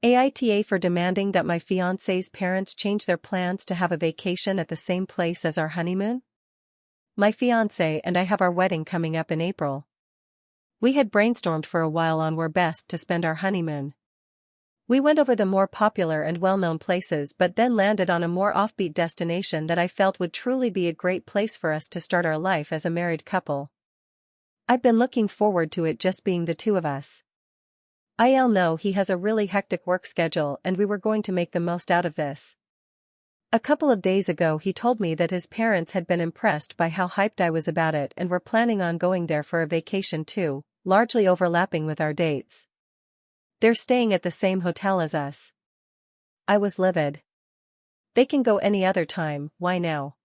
AITA for demanding that my fiancé's parents change their plans to have a vacation at the same place as our honeymoon? My fiancé and I have our wedding coming up in April. We had brainstormed for a while on where best to spend our honeymoon. We went over the more popular and well-known places but then landed on a more offbeat destination that I felt would truly be a great place for us to start our life as a married couple. I've been looking forward to it just being the two of us. I'll know he has a really hectic work schedule and we were going to make the most out of this. A couple of days ago he told me that his parents had been impressed by how hyped I was about it and were planning on going there for a vacation too, largely overlapping with our dates. They're staying at the same hotel as us. I was livid. They can go any other time, why now?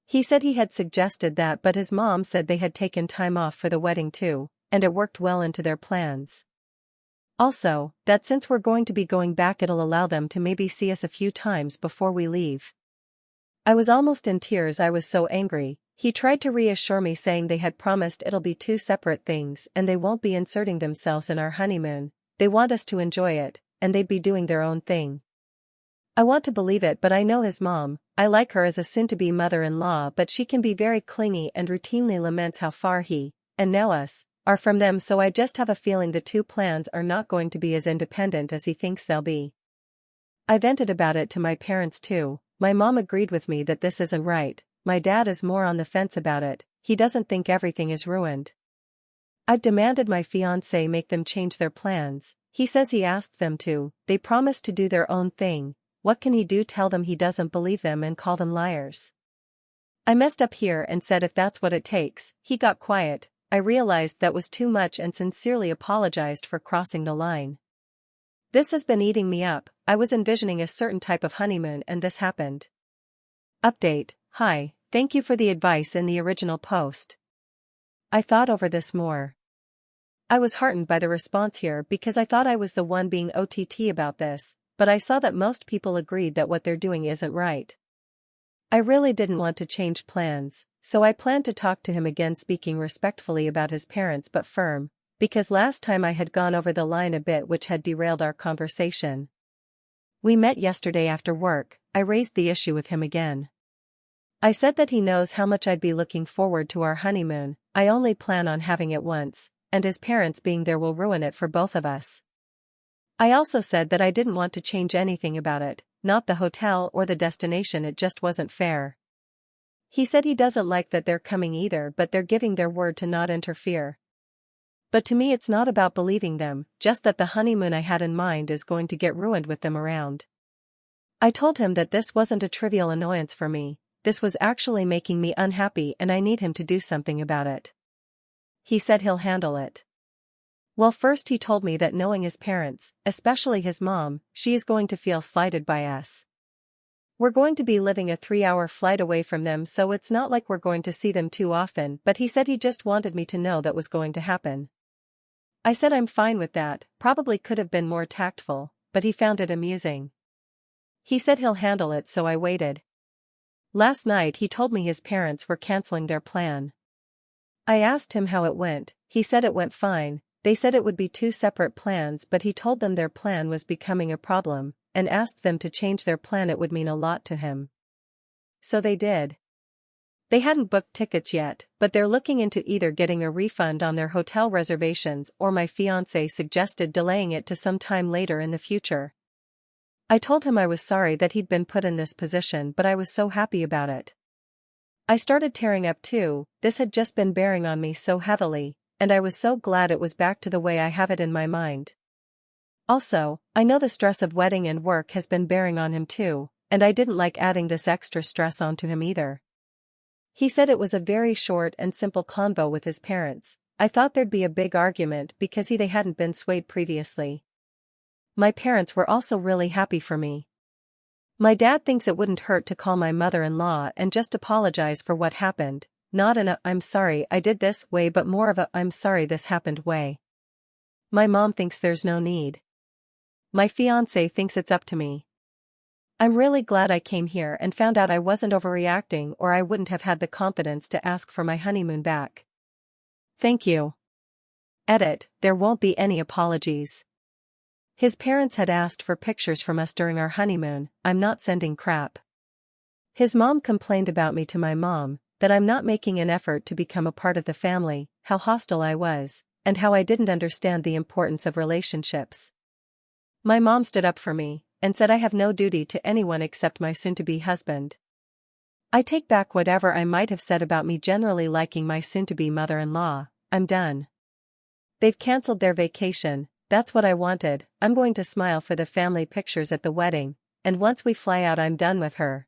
He said he had suggested that but his mom said they had taken time off for the wedding too, and it worked well into their plans. Also, that since we're going to be going back it'll allow them to maybe see us a few times before we leave. I was almost in tears, I was so angry. He tried to reassure me saying they had promised it'll be two separate things and they won't be inserting themselves in our honeymoon, they want us to enjoy it, and they'd be doing their own thing. I want to believe it but I know his mom, I like her as a soon-to-be mother-in-law but she can be very clingy and routinely laments how far he, and now us, are from them, so I just have a feeling the two plans are not going to be as independent as he thinks they'll be. I vented about it to my parents too. My mom agreed with me that this isn't right, my dad is more on the fence about it, he doesn't think everything is ruined. I've demanded my fiancé make them change their plans, he says he asked them to, they promised to do their own thing, what can he do? Tell them he doesn't believe them and call them liars. I messed up here and said if that's what it takes. He got quiet. I realized that was too much and sincerely apologized for crossing the line. This has been eating me up. I was envisioning a certain type of honeymoon and this happened. Update: Hi, thank you for the advice in the original post. I thought over this more. I was heartened by the response here because I thought I was the one being OTT about this, but I saw that most people agreed that what they're doing isn't right. I really didn't want to change plans, so I planned to talk to him again, speaking respectfully about his parents but firm, because last time I had gone over the line a bit which had derailed our conversation. We met yesterday after work. I raised the issue with him again. I said that he knows how much I'd be looking forward to our honeymoon, I only plan on having it once, and his parents being there will ruin it for both of us. I also said that I didn't want to change anything about it, not the hotel or the destination, it just wasn't fair. He said he doesn't like that they're coming either but they're giving their word to not interfere. But to me it's not about believing them, just that the honeymoon I had in mind is going to get ruined with them around. I told him that this wasn't a trivial annoyance for me, this was actually making me unhappy and I need him to do something about it. He said he'll handle it. Well, first he told me that knowing his parents, especially his mom, she is going to feel slighted by us. We're going to be living a 3-hour flight away from them, so it's not like we're going to see them too often, but he said he just wanted me to know that was going to happen. I said I'm fine with that, probably could have been more tactful, but he found it amusing. He said he'll handle it, so I waited. Last night he told me his parents were canceling their plan. I asked him how it went. He said it went fine. They said it would be two separate plans but he told them their plan was becoming a problem, and asked them to change their plan, it would mean a lot to him. So they did. They hadn't booked tickets yet, but they're looking into either getting a refund on their hotel reservations or my fiancé suggested delaying it to some time later in the future. I told him I was sorry that he'd been put in this position but I was so happy about it. I started tearing up too, this had just been bearing on me so heavily, and I was so glad it was back to the way I have it in my mind. Also, I know the stress of wedding and work has been bearing on him too, and I didn't like adding this extra stress onto him either. He said it was a very short and simple convo with his parents. I thought there'd be a big argument because they hadn't been swayed previously. My parents were also really happy for me. My dad thinks it wouldn't hurt to call my mother-in-law and just apologize for what happened, not in a "I'm sorry I did this" way but more of a "I'm sorry this happened" way. My mom thinks there's no need. My fiancé thinks it's up to me. I'm really glad I came here and found out I wasn't overreacting, or I wouldn't have had the confidence to ask for my honeymoon back. Thank you. Edit: there won't be any apologies. His parents had asked for pictures from us during our honeymoon. I'm not sending crap. His mom complained about me to my mom, that I'm not making an effort to become a part of the family, how hostile I was, and how I didn't understand the importance of relationships. My mom stood up for me, and said I have no duty to anyone except my soon-to-be husband. I take back whatever I might have said about me generally liking my soon-to-be mother-in-law. I'm done. They've cancelled their vacation, that's what I wanted. I'm going to smile for the family pictures at the wedding, and once we fly out I'm done with her.